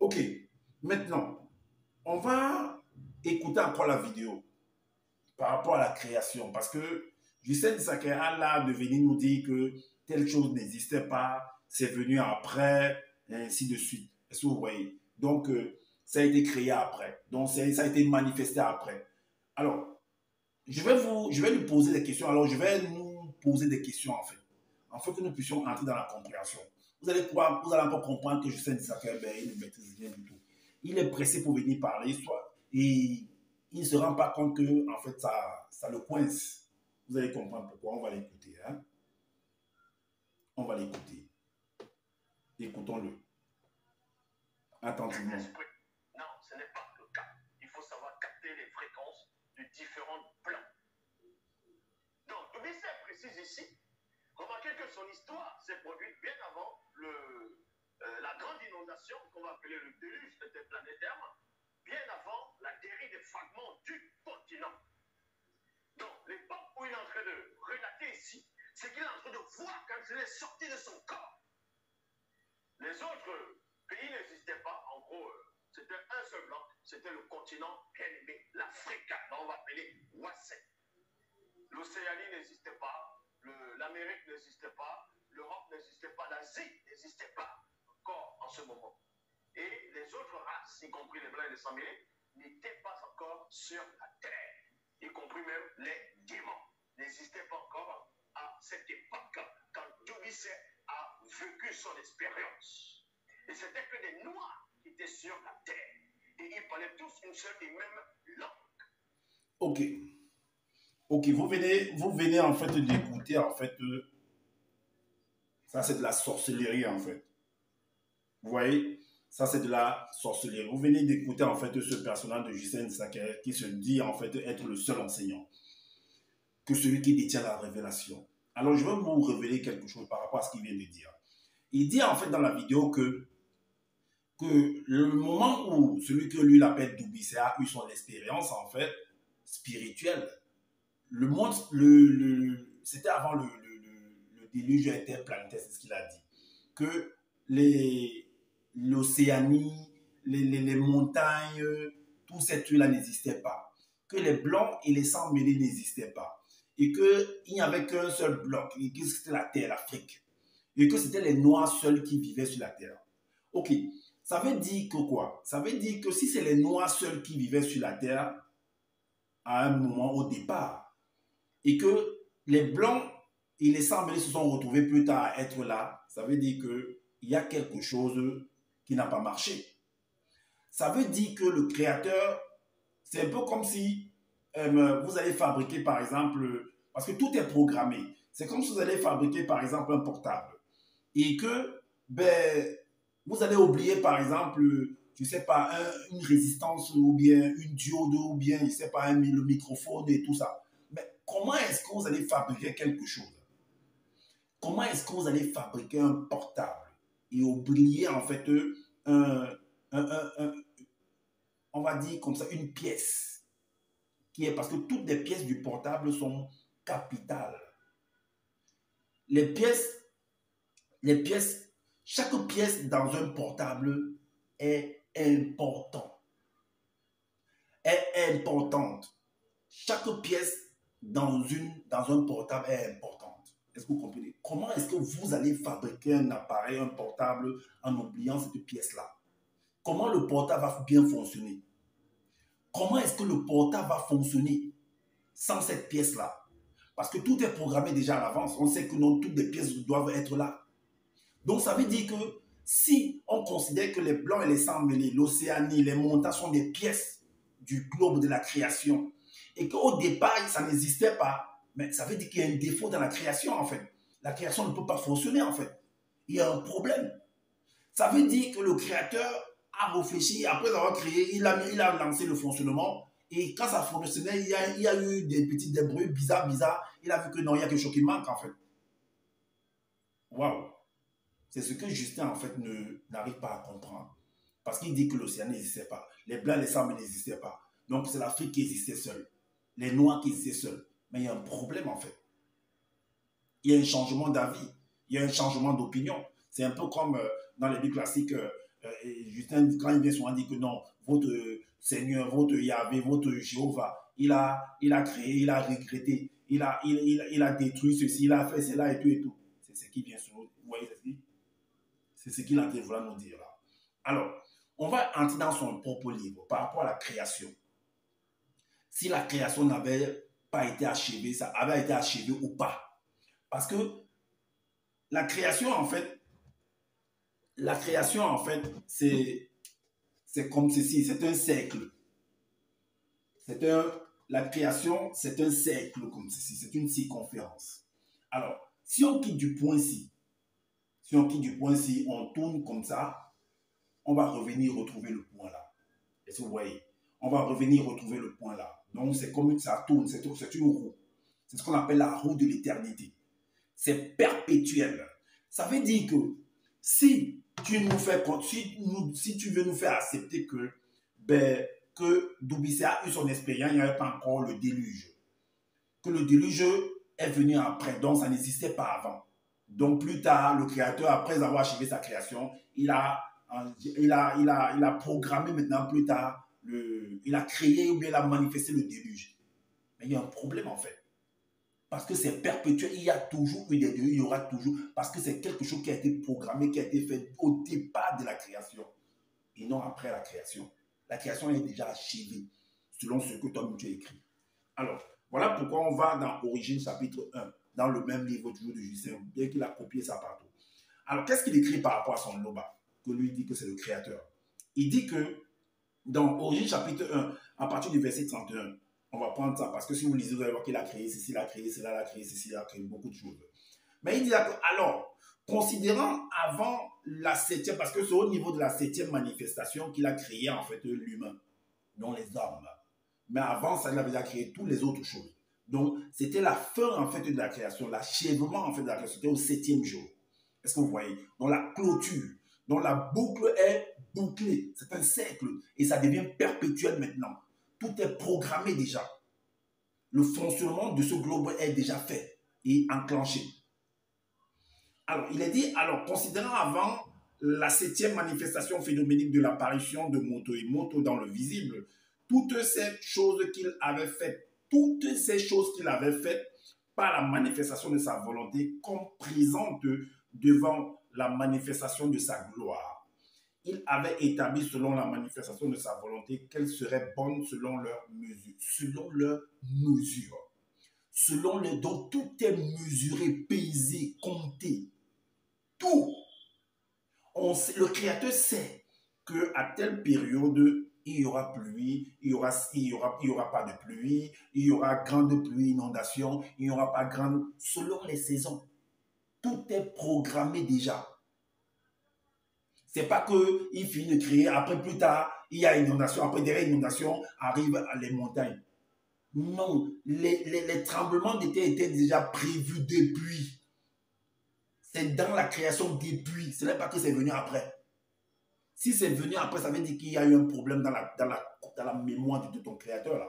Ok, maintenant, on va écouter encore la vidéo par rapport à la création. Parce que Hussein Sakaria a l'art de venir nous dire que telle chose n'existait pas, c'est venu après, et ainsi de suite. Est-ce que vous voyez? Donc, ça a été créé après. Donc, ça a été manifesté après. Alors, je vais lui poser des questions. Alors, je vais nous poser des questions, en fait. Afin que nous puissions entrer dans la compréhension. Vous allez encore comprendre que Hussein Sakaria, ben, il ne maîtrise rien du tout. Il est pressé pour venir parler, soit, et il ne se rend pas compte que, en fait, ça le coince. Vous allez comprendre pourquoi. On va l'écouter. Hein? On va l'écouter. Écoutons-le attentivement. Non, ce n'est pas le cas. Il faut savoir capter les fréquences de différents plans. Donc, Tobisset précise ici, remarquez que son histoire s'est produite bien avant la grande inondation qu'on va appeler le déluge interplanétaire, bien avant la dérive des fragments du continent. Donc, l'époque où il est en train de relater ici, c'est qu'il est en train de voir quand il est sorti de son corps. Les autres pays n'existaient pas. En gros, c'était un seul bloc. C'était le continent bien-aimé, l'Afrique. On va appeler Wassé. L'Océanie n'existait pas. L'Amérique n'existait pas. L'Europe n'existait pas. L'Asie n'existait pas encore en ce moment. Et les autres races, y compris les Blancs et les Sangliers, n'étaient pas encore sur la Terre. Y compris même les démons n'existaient pas encore à cette époque quand Tobisset a vécu son expérience. Et c'était que des Noirs qui étaient sur la terre. Et ils parlaient tous une seule et même langue. Ok. Ok, vous venez en fait d'écouter, en fait, ça c'est de la sorcellerie, en fait. Vous voyez? Ça c'est de la sorcellerie. Vous venez d'écouter, en fait, ce personnage de Hussein Sakaria qui se dit, en fait, être le seul enseignant. Que celui qui détient la révélation. Alors, je vais vous révéler quelque chose par rapport à ce qu'il vient de dire. Il dit, en fait, dans la vidéo que le moment où celui que lui l'appelle Tobisset a eu son expérience, en fait, spirituelle, le monde, c'était avant le déluge interplanétaire, c'est ce qu'il a dit. Que l'Océanie, les montagnes, tous ces trucs-là n'existaient pas. Que les blancs et les sangs mêlés n'existaient pas. Et qu'il n'y avait qu'un seul bloc, et que c'était la terre, l'Afrique. Et que c'était les noirs seuls qui vivaient sur la terre. Ok, ça veut dire que quoi? Ça veut dire que si c'est les noirs seuls qui vivaient sur la terre, à un moment au départ, et que les blancs et les sangs mêlés se sont retrouvés plus tard à être là, ça veut dire qu'il y a quelque chose qui n'a pas marché. Ça veut dire que le créateur, c'est un peu comme si vous allez fabriquer par exemple, parce que tout est programmé, c'est comme si vous allez fabriquer par exemple un portable et que vous allez oublier par exemple, je ne sais pas, une résistance ou bien une diode ou bien, je ne sais pas, le microphone et tout ça. Mais comment est-ce que vous allez fabriquer quelque chose? Comment est-ce que vous allez fabriquer un portable et oublier en fait un, on va dire comme ça, une pièce qui est parce que toutes les pièces du portable sont capitales. Les pièces, chaque pièce dans un portable est importante. Est importante. Chaque pièce dans un portable est importante. Est-ce que vous comprenez? Comment est-ce que vous allez fabriquer un appareil, un portable en oubliant cette pièce-là? Comment le portable va bien fonctionner? Comment est-ce que le portable va fonctionner sans cette pièce-là? Parce que tout est programmé déjà à l'avance. On sait que non, toutes les pièces doivent être là. Donc, ça veut dire que si on considère que les blancs et les sangs mêlés, l'Océanie, les montagnes sont des pièces du globe de la création et qu'au départ, ça n'existait pas, mais ça veut dire qu'il y a un défaut dans la création, en fait. La création ne peut pas fonctionner, en fait. Il y a un problème. Ça veut dire que le créateur a réfléchi, après avoir créé, il a lancé le fonctionnement. Et quand ça fonctionnait, il y a eu des petits bruits bizarres. Il a vu que non, il y a quelque chose qui manque, en fait. Waouh! C'est ce que Justin, en fait, n'arrive pas à comprendre. Parce qu'il dit que l'océan n'existait pas. Les blancs, les sangs n'existaient pas. Donc, c'est l'Afrique qui existait seule. Les noirs qui existaient seuls. Mais il y a un problème, en fait. Il y a un changement d'avis. Il y a un changement d'opinion. C'est un peu comme dans les livres classiques, et Justin, quand il vient souvent dire que non, votre Seigneur, votre Yahvé, votre Jéhovah, il a créé, il a regretté, il a détruit ceci, il a fait cela et tout et tout. C'est ce qui vient souvent, vous voyez, c'est ce qu'il a voulu nous dire là. Alors, on va entrer dans son propre livre par rapport à la création. Si la création n'avait pas été achevée, ça avait été achevé ou pas. Parce que la création, en fait, c'est comme ceci, c'est un cercle. La création, c'est un cercle comme ceci, c'est une circonférence. Alors, si on quitte du point ci, on tourne comme ça, on va revenir retrouver le point là. Est-ce que vous voyez? On va revenir retrouver le point là. Donc, c'est comme ça tourne, c'est une roue. C'est ce qu'on appelle la roue de l'éternité. C'est perpétuel. Ça veut dire que si tu veux nous faire accepter que Doubissé a eu son expérience, il n'y avait pas encore le déluge. Que le déluge est venu après, donc ça n'existait pas avant. Donc plus tard, le créateur, après avoir achevé sa création, il a programmé maintenant plus tard, il a créé ou bien il a manifesté le déluge. Mais il y a un problème en fait. Parce que c'est perpétuel, il y a toujours eu des déluges, il y aura toujours, parce que c'est quelque chose qui a été programmé, qui a été fait au départ de la création, et non après la création. La création est déjà achevée, selon ce que toi-même tu as écrit. Alors, voilà pourquoi on va dans Origine chapitre 1, dans le même livre toujours de Justin, bien qu'il a copié ça partout. Alors, qu'est-ce qu'il écrit par rapport à son Loba, que lui dit que c'est le créateur? Il dit que dans Origine chapitre 1, à partir du verset 31, on va prendre ça, parce que si vous lisez, vous allez voir qu'il a créé ceci, il a créé cela, il a créé ceci, il a créé beaucoup de choses. Mais il dit alors, considérant avant la septième, parce que c'est au niveau de la septième manifestation qu'il a créé en fait l'humain, non les hommes. Mais avant ça, il avait déjà créé toutes les autres choses. Donc, c'était la fin en fait de la création, l'achèvement en fait de la création, c'était au septième jour. Est-ce que vous voyez? Donc la clôture, donc la boucle est bouclée, c'est un cercle, et ça devient perpétuel maintenant. Tout est programmé déjà. Le fonctionnement de ce globe est déjà fait et enclenché. Alors, il est dit, alors, considérant avant la septième manifestation phénoménique de l'apparition de Moto et Moto dans le visible, toutes ces choses qu'il avait faites, par la manifestation de sa volonté, comme présente devant la manifestation de sa gloire. Il avait établi selon la manifestation de sa volonté qu'elles seraient bonnes selon leur mesure. Donc tout est mesuré, pesé, compté. Tout. Le Créateur sait qu'à telle période, il y aura pluie, il y aura pas de pluie, il y aura grande pluie, inondation, il n'y aura pas grande... Selon les saisons, tout est programmé déjà. C'est pas qu'il finit de créer, après plus tard, il y a inondation, après derrière l'inondation, arrivent les montagnes. Non, les tremblements de terre étaient déjà prévus depuis. C'est dans la création depuis, ce n'est pas que c'est venu après. Si c'est venu après, ça veut dire qu'il y a eu un problème dans la mémoire de ton créateur. Là.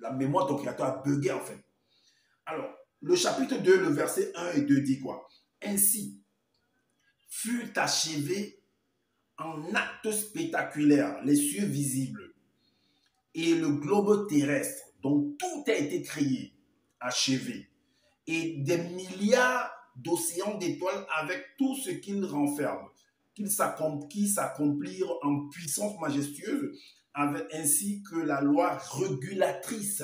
La mémoire de ton créateur a bugué en fait. Alors, le chapitre 2, le verset 1 et 2 dit quoi? Ainsi, fut achevé en acte spectaculaire, les cieux visibles et le globe terrestre, donc tout a été créé, achevé, et des milliards d'océans d'étoiles avec tout ce qu'ils renferment, qui s'accomplirent en puissance majestueuse, avec ainsi que la loi régulatrice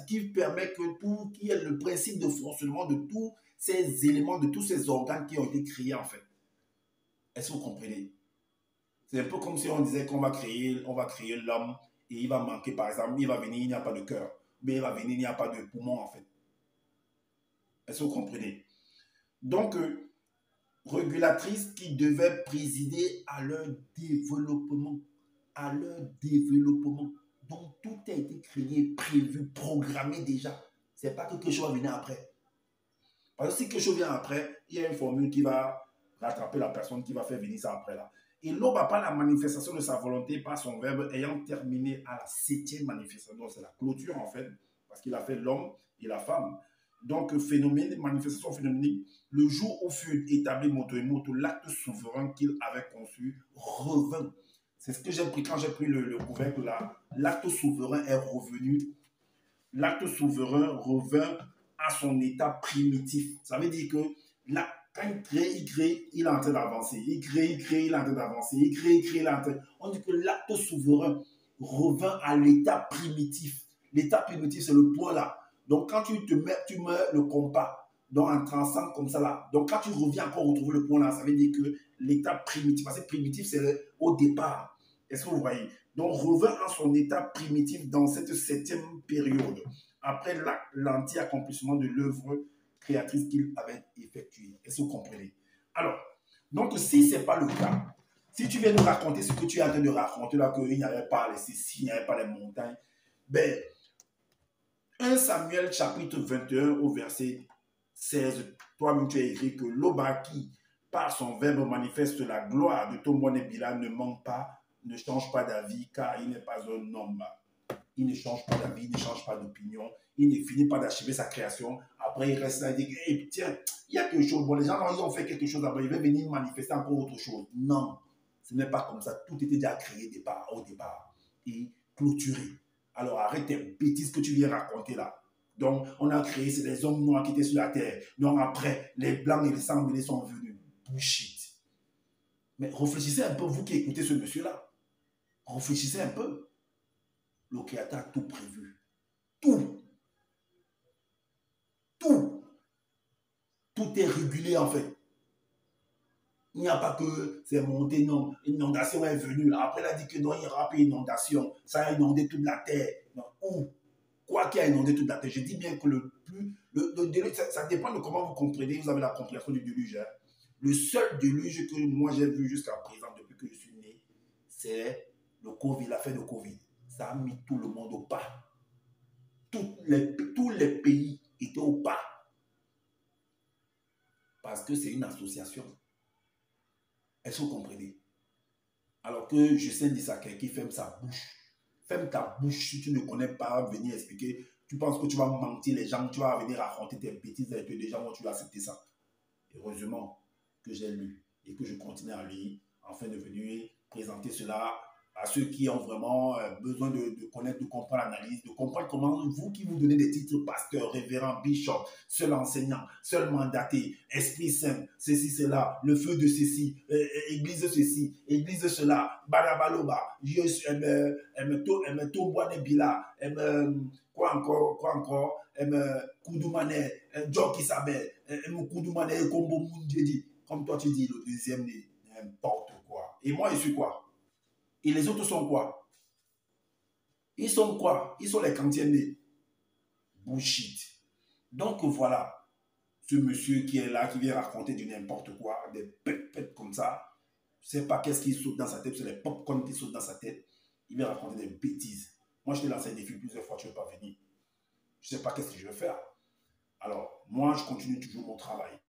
qui permet que tout, qui est le principe de fonctionnement de tous ces éléments, de tous ces organes qui ont été créés en fait. Est-ce que vous comprenez? C'est un peu comme si on disait qu'on va créer l'homme et il va manquer, par exemple, il va venir, il n'y a pas de cœur. Mais il va venir, il n'y a pas de poumon, en fait. Est-ce que vous comprenez? Donc, régulatrice qui devait présider à leur développement. Donc, tout a été créé, prévu, programmé déjà. Ce n'est pas que quelque chose va venir après. Parce que si quelque chose vient après, il y a une formule qui va rattraper la personne qui va faire venir ça après là. Et l'homme n'a pas la manifestation de sa volonté par son verbe ayant terminé à la septième manifestation. Donc c'est la clôture en fait, parce qu'il a fait l'homme et la femme. Donc, phénomène, manifestation phénoménique, le jour où fut établi moto et moto, l'acte souverain qu'il avait conçu revint. C'est ce que j'ai pris quand j'ai pris le couvercle là. L'acte souverain est revenu. L'acte souverain revint à son état primitif. Ça veut dire que là, quand il crée, il est en train d'avancer. Il crée, il est en train d'avancer. Il crée, il est en train. On dit que l'acte souverain revint à l'état primitif. L'état primitif, c'est le point là. Donc, quand tu mets le compas, donc en traçant comme ça là. Donc, quand tu reviens encore retrouver le point là, ça veut dire que l'état primitif, parce que primitif, c'est au départ. Est-ce que vous voyez? Donc, revint à son état primitif dans cette 7e période, après l'anti-accomplissement de l'œuvre créatrice qu'il avait effectuée. Est-ce que vous comprenez? Alors, donc, si ce n'est pas le cas, si tu viens nous raconter ce que tu es en train de raconter là, qu'il n'y avait pas les Sicilies, il n'y avait pas les montagnes, ben, 1 Samuel chapitre 21 au verset 16, toi-même tu as écrit que l'Obaki, par son verbe, manifeste la gloire de Tombouanébila, ne manque pas, ne change pas d'avis, car il n'est pas un homme. Il ne change pas d'avis, il ne change pas d'opinion, il ne finit pas d'achever sa création. Après, il reste là et dit, hey, tiens, il y a quelque chose. Bon, les gens, ils ont fait quelque chose après, ils vont venir manifester encore autre chose. Non, ce n'est pas comme ça. Tout était déjà créé au départ et clôturé. Alors, arrête tes bêtises que tu viens raconter là. Donc, on a créé, c'est les hommes noirs qui étaient sur la terre. Donc, après, les blancs et les sangs sont venus. Bullshit. Mais réfléchissez un peu, vous qui écoutez ce monsieur-là. Réfléchissez un peu. Le Créateur a tout prévu. Tout. Tout. Tout est régulé en fait. Il n'y a pas que c'est monté, non. L'inondation est venue. Après, il a dit que non, il n'y aura pas d'inondation. Ça a inondé toute la terre. Non. Où? Quoi qui a inondé toute la terre? Je dis bien que le déluge, ça dépend de comment vous comprenez. Vous avez la compréhension du déluge. Hein. Le seul déluge que moi j'ai vu jusqu'à présent, depuis que je suis né, c'est le Covid, l'affaire de Covid. Ça a mis tout le monde au pas. Tous les pays étaient au pas. Parce que c'est une association. Est-ce que vous comprenez? Alors que Justin Dissaker qui ferme sa bouche. Ferme ta bouche si tu ne connais pas venir expliquer. Tu penses que tu vas mentir les gens, tu vas venir raconter tes bêtises et que les gens vont tu vas accepter ça. Heureusement que j'ai lu et que je continue à lire afin de venir présenter cela à ceux qui ont vraiment besoin de connaître, de comprendre l'analyse, de comprendre comment vous qui vous donnez des titres pasteur, révérend, bishop, seul enseignant, seul mandaté, esprit saint, ceci, cela, le feu de ceci, église ceci, église cela, barabaloba, Tombouanébila, quoi encore, Koudoumane, John Kisabé, Koudoumane, Kombo Moundjedi, comme toi tu dis, le deuxième, n'importe quoi. Et moi, je suis quoi? Et les autres sont quoi? Ils sont quoi? Ils sont les kantiennes. Bullshit. Donc voilà, ce monsieur qui est là, qui vient raconter du n'importe quoi, des pètes comme ça. Je ne sais pas qu'est-ce qui saute dans sa tête, c'est les popcorn qui sautent dans sa tête. Il vient raconter des bêtises. Moi, je t'ai lancé un défi plusieurs fois, tu ne veux pas venir. Je ne sais pas qu'est-ce que je vais faire. Alors, moi, je continue toujours mon travail.